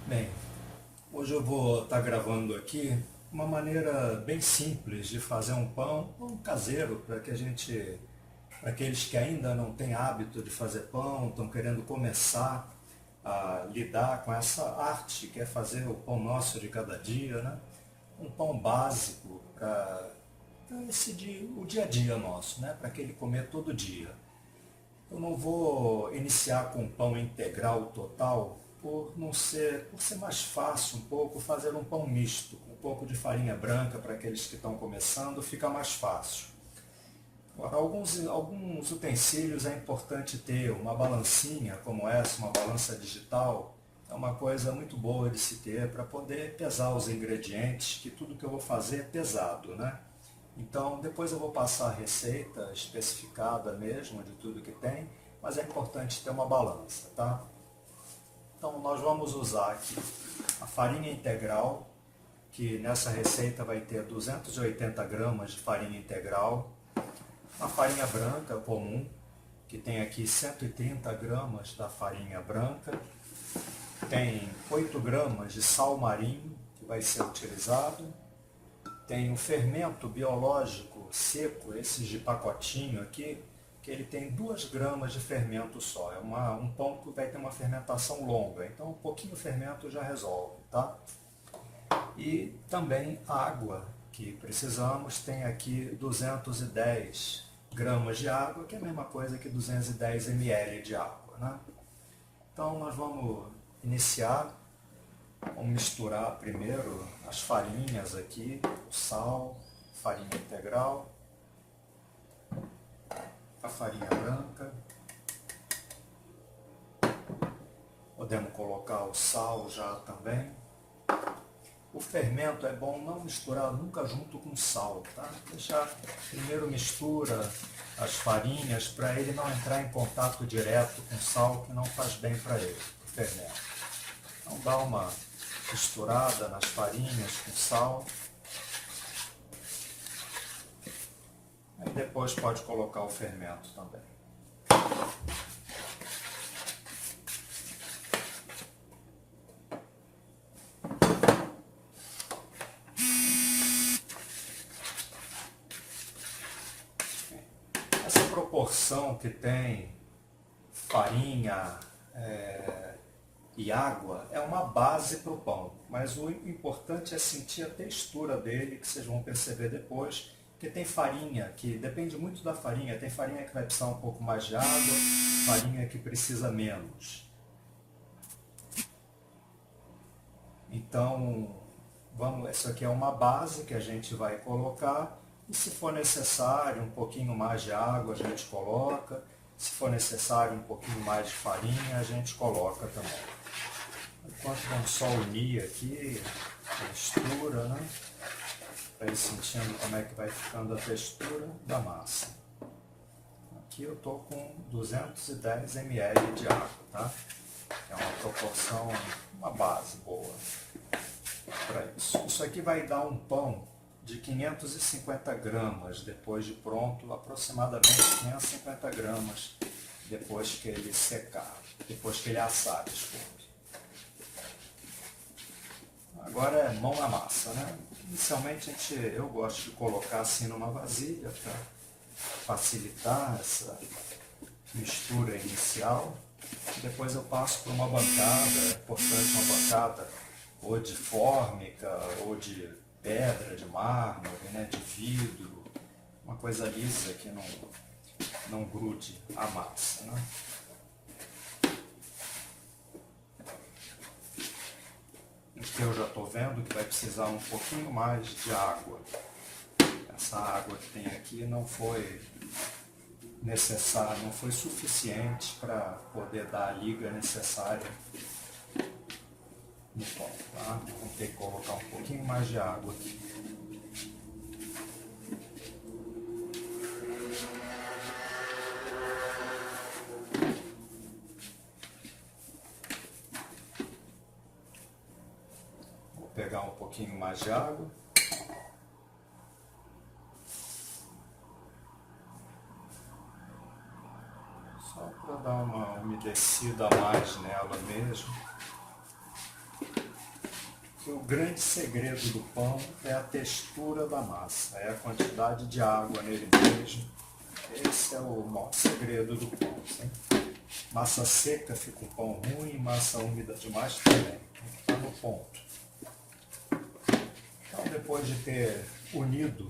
Bem, hoje eu vou estar gravando aqui uma maneira bem simples de fazer um pão caseiro para aqueles que ainda não têm hábito de fazer pão, estão querendo começar a lidar com essa arte que é fazer o pão nosso de cada dia, né? Um pão básico para o dia a dia nosso, né? Para aquele comer todo dia. Eu não vou iniciar com pão integral total, por ser mais fácil um pouco fazer um pão misto, com um pouco de farinha branca para aqueles que estão começando, fica mais fácil. Agora, alguns utensílios é importante ter, uma balancinha como essa, uma balança digital, é uma coisa muito boa de se ter para poder pesar os ingredientes, que tudo que eu vou fazer é pesado, né? Então, depois eu vou passar a receita especificada mesmo de tudo que tem, mas é importante ter uma balança, tá? Então, nós vamos usar aqui a farinha integral, que nessa receita vai ter 280 gramas de farinha integral, a farinha branca comum, que tem aqui 130 gramas da farinha branca, tem 8 gramas de sal marinho, que vai ser utilizado, tem o fermento biológico seco, esses de pacotinho aqui, que ele tem 2 gramas de fermento só. É um pão que vai ter uma fermentação longa, então um pouquinho de fermento já resolve, tá? E também água, que precisamos, tem aqui 210 gramas de água, que é a mesma coisa que 210 ml de água, né? Então nós vamos iniciar. Vamos misturar primeiro as farinhas aqui, o sal, farinha integral, a farinha branca. Podemos colocar o sal já também. O fermento é bom não misturar nunca junto com sal, tá? Deixar, primeiro mistura as farinhas para ele não entrar em contato direto com sal, que não faz bem para ele, o fermento. Então dá uma misturada nas farinhas com sal. Aí depois pode colocar o fermento também. Essa proporção que tem farinha e água é uma base para o pão, mas o importante é sentir a textura dele, que vocês vão perceber depois, porque tem farinha que depende muito da farinha, tem farinha que vai precisar um pouco mais de água, farinha que precisa menos. Então, isso aqui é uma base que a gente vai colocar, e se for necessário um pouquinho mais de água a gente coloca, se for necessário um pouquinho mais de farinha a gente coloca também. Enquanto vamos só unir aqui a textura, né? Para ir sentindo como é que vai ficando a textura da massa. Aqui eu estou com 210 ml de água, tá? É uma proporção, uma base boa para isso. Isso aqui vai dar um pão de 550 gramas depois de pronto, aproximadamente 550 gramas depois que ele secar, depois que ele assar, desculpe. Agora é mão na massa, né? Inicialmente eu gosto de colocar assim numa vasilha para facilitar essa mistura inicial. Depois eu passo por uma bancada, é importante uma bancada ou de fórmica ou de pedra, de mármore, né? De vidro, uma coisa lisa que não grude a massa, né? Aqui eu já estou vendo que vai precisar um pouquinho mais de água. Essa água que tem aqui não foi necessária, não foi suficiente para poder dar a liga necessária no pão, tá? Vamos ter que colocar um pouquinho mais de água aqui. Vou pegar um pouquinho mais de água. Só para dar uma umedecida a mais nela mesmo. que o grande segredo do pão é a textura da massa, é a quantidade de água nele mesmo. Esse é o maior segredo do pão. Sim? Massa seca fica um pão ruim, massa úmida demais também. Está no ponto. Então, depois de ter unido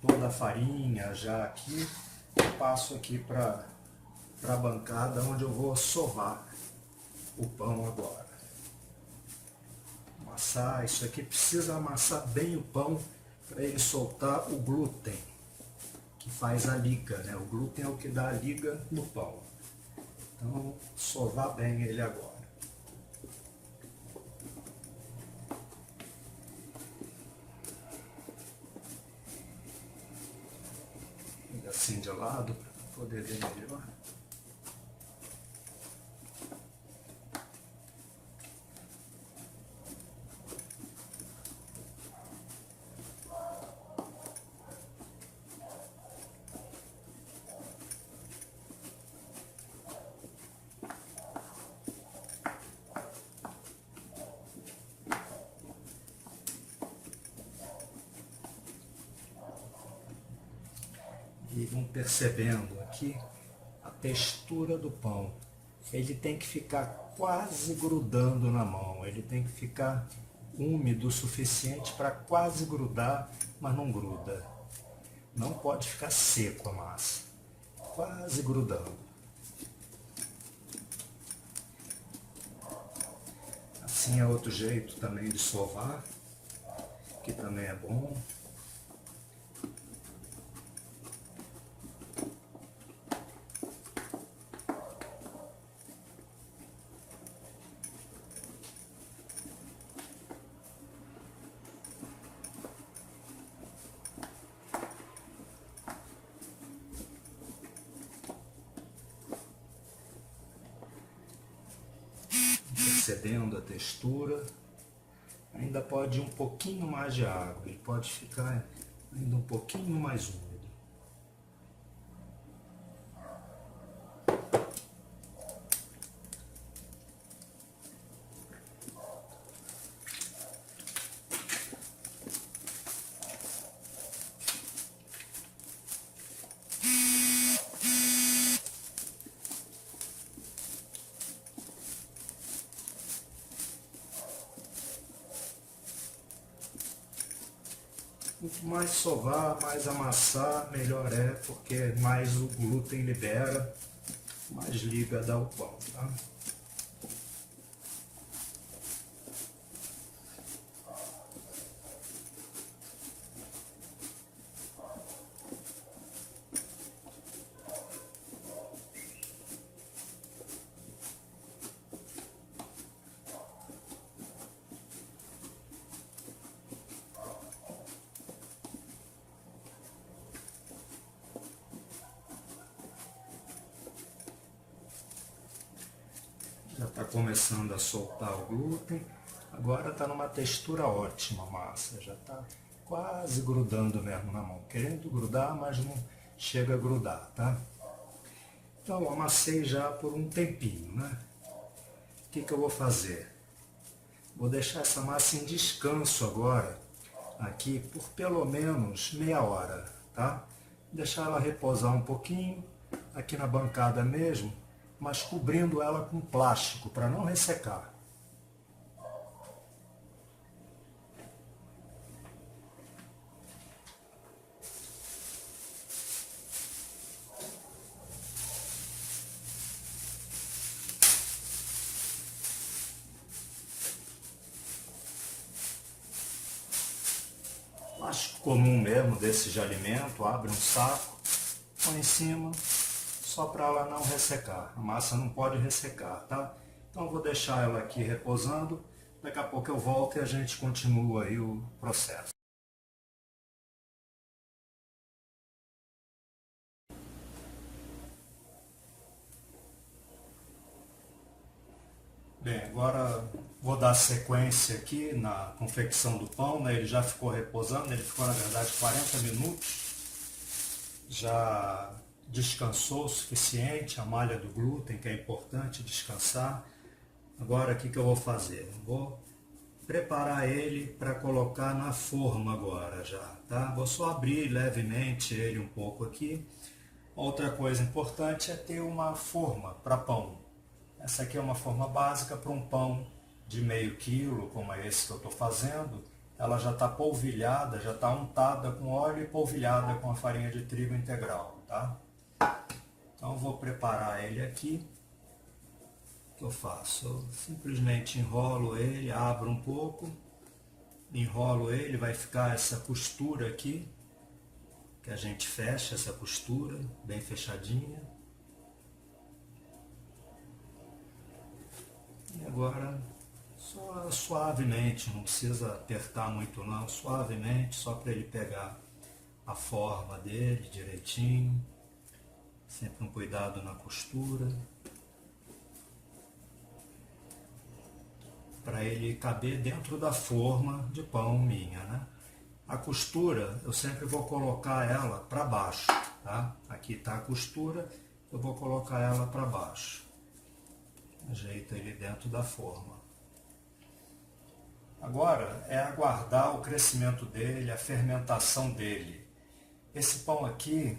toda a farinha já aqui, eu passo aqui para a bancada onde eu vou sovar o pão agora. Amassar, isso aqui precisa amassar bem o pão para ele soltar o glúten, que faz a liga, né? O glúten é o que dá a liga no pão. Então, sovar bem ele agora. E assim de lado, para poder ver melhor. E vão percebendo aqui a textura do pão. Ele tem que ficar quase grudando na mão, ele tem que ficar úmido o suficiente para quase grudar, mas não gruda. Não pode ficar seco a massa, quase grudando. Assim é outro jeito também de sovar, que também é bom. Percebendo a textura, ainda pode ir um pouquinho mais de água, ele pode ficar ainda um pouquinho mais úmido. Quanto mais sovar, mais amassar, melhor é, porque mais o glúten libera, mais liga dá o pão, tá? Já está começando a soltar o glúten, agora está numa textura ótima a massa, já está quase grudando mesmo na mão, querendo grudar, mas não chega a grudar, tá? Então eu amassei já por um tempinho, né? O que eu vou fazer? Vou deixar essa massa em descanso agora, aqui por pelo menos meia hora, tá? Deixar ela repousar um pouquinho, aqui na bancada mesmo, mas cobrindo ela com plástico para não ressecar. Plástico comum mesmo, desse de alimento, abre um saco, põe em cima, só para ela não ressecar. A massa não pode ressecar, tá? Então eu vou deixar ela aqui repousando, daqui a pouco eu volto e a gente continua aí o processo. Bem, agora vou dar sequência aqui na confecção do pão, né? Ele já ficou repousando, ele ficou na verdade 40 minutos, já descansou o suficiente, a malha do glúten, que é importante descansar. Agora o que eu vou fazer? Vou preparar ele para colocar na forma agora já, tá? Vou só abrir levemente ele um pouco aqui. Outra coisa importante é ter uma forma para pão. Essa aqui é uma forma básica para um pão de meio quilo, como é esse que eu estou fazendo. Ela já está polvilhada, já está untada com óleo e polvilhada com a farinha de trigo integral, tá? Então eu vou preparar ele aqui. O que eu faço? Eu simplesmente enrolo ele, abro um pouco, enrolo ele, vai ficar essa costura aqui, que a gente fecha essa costura, bem fechadinha. E agora, só suavemente, não precisa apertar muito não, suavemente, só para ele pegar a forma dele direitinho. Sempre um cuidado na costura, para ele caber dentro da forma de pão minha, né? A costura, eu sempre vou colocar ela para baixo, tá? Aqui está a costura, eu vou colocar ela para baixo. Ajeito ele dentro da forma. Agora é aguardar o crescimento dele, a fermentação dele. Esse pão aqui,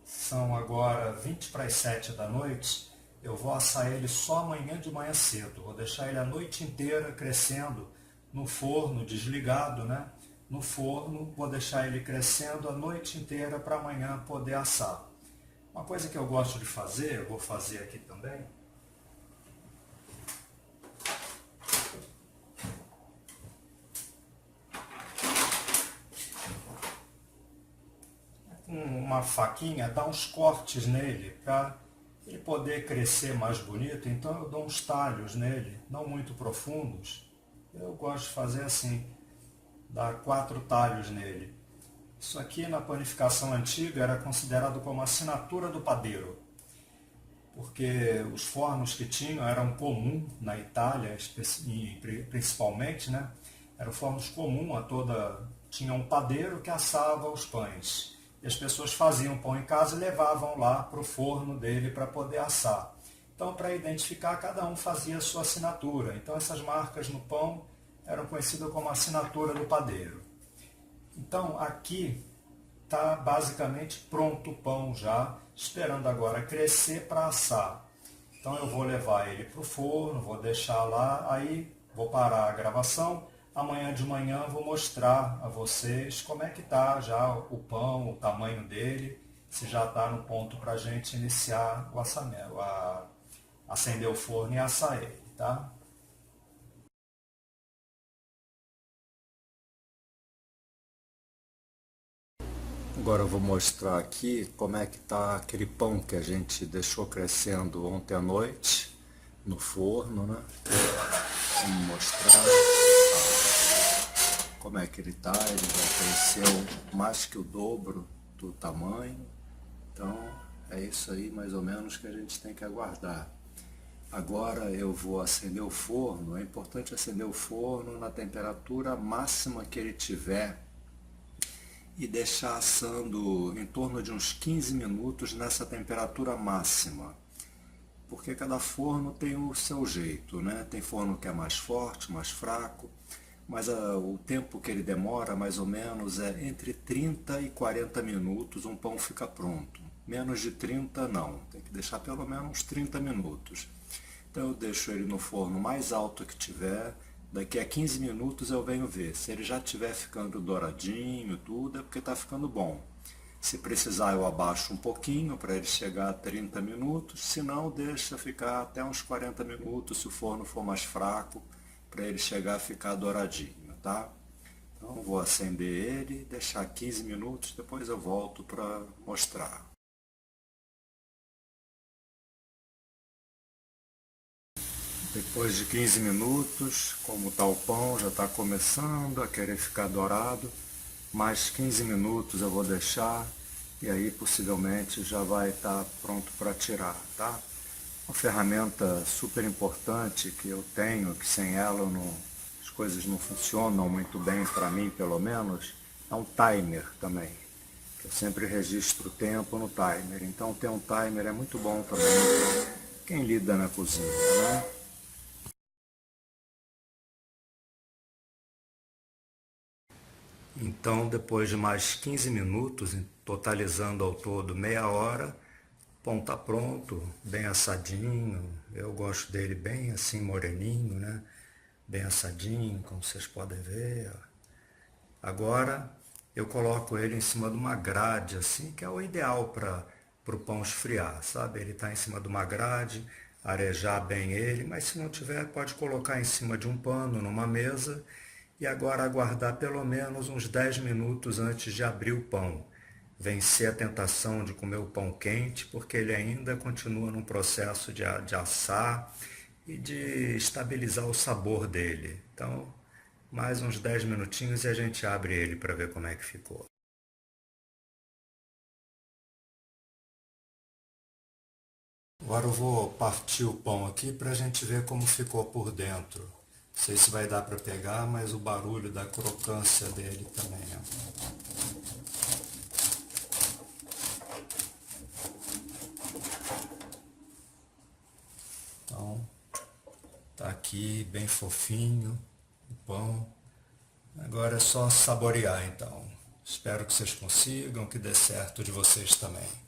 são agora 20 para as 7 da noite, eu vou assar ele só amanhã de manhã cedo. Vou deixar ele a noite inteira crescendo no forno, desligado, né? No forno, vou deixar ele crescendo a noite inteira para amanhã poder assar. Uma coisa que eu gosto de fazer, eu vou fazer aqui também. Com uma faquinha, dar uns cortes nele para ele poder crescer mais bonito. Então eu dou uns talhos nele, não muito profundos. Eu gosto de fazer assim, dar 4 talhos nele. Isso aqui na panificação antiga era considerado como a assinatura do padeiro, porque os fornos que tinham eram comuns na Itália, principalmente, né? Eram fornos comuns a toda... Tinha um padeiro que assava os pães. E as pessoas faziam pão em casa e levavam lá para o forno dele para poder assar. Então, para identificar, cada um fazia a sua assinatura. Então, essas marcas no pão eram conhecidas como assinatura do padeiro. Então, aqui está basicamente pronto o pão já, esperando agora crescer para assar. Então, eu vou levar ele para o forno, vou deixar lá, aí vou parar a gravação. Amanhã de manhã vou mostrar a vocês como é que está já o pão, o tamanho dele, se já está no ponto para a gente iniciar o assamento, acender o forno e assar ele, tá? Agora eu vou mostrar aqui como é que está aquele pão que a gente deixou crescendo ontem à noite no forno, né? Vamos mostrar como é que ele está. Ele já cresceu mais que o dobro do tamanho. Então é isso aí mais ou menos que a gente tem que aguardar. Agora eu vou acender o forno. É importante acender o forno na temperatura máxima que ele tiver e deixar assando em torno de uns 15 minutos nessa temperatura máxima. Porque cada forno tem o seu jeito, né? Tem forno que é mais forte, mais fraco, mas o tempo que ele demora, mais ou menos, é entre 30 e 40 minutos um pão fica pronto. Menos de 30 não, tem que deixar pelo menos uns 30 minutos. Então eu deixo ele no forno mais alto que tiver. Daqui a 15 minutos eu venho ver. Se ele já estiver ficando douradinho, tudo, é porque está ficando bom. Se precisar eu abaixo um pouquinho para ele chegar a 30 minutos, se não deixa ficar até uns 40 minutos se o forno for mais fraco, para ele chegar a ficar douradinho, tá? Então vou acender ele, deixar 15 minutos, depois eu volto para mostrar. Depois de 15 minutos, como está o pão, já está começando a querer ficar dourado. Mais 15 minutos eu vou deixar e aí possivelmente já vai estar pronto para tirar, tá? Uma ferramenta super importante que eu tenho, que sem ela as coisas não funcionam muito bem para mim, pelo menos, é um timer também. Eu sempre registro o tempo no timer, então ter um timer é muito bom também quem lida na cozinha, né? Então, depois de mais 15 minutos, totalizando ao todo meia hora, o pão está pronto, bem assadinho. Eu gosto dele bem assim, moreninho, né? Bem assadinho, como vocês podem ver. Agora, eu coloco ele em cima de uma grade, assim, que é o ideal para o pão esfriar, sabe? Ele está em cima de uma grade, arejar bem ele, mas se não tiver, pode colocar em cima de um pano, numa mesa, e agora aguardar pelo menos uns 10 minutos antes de abrir o pão. Vencer a tentação de comer o pão quente, porque ele ainda continua num processo de assar e de estabilizar o sabor dele. Então, mais uns 10 minutinhos e a gente abre ele para ver como é que ficou. Agora eu vou partir o pão aqui para a gente ver como ficou por dentro. Não sei se vai dar para pegar, mas o barulho da crocância dele também. Então, tá aqui bem fofinho o pão. Agora é só saborear então. Espero que vocês consigam, que dê certo de vocês também.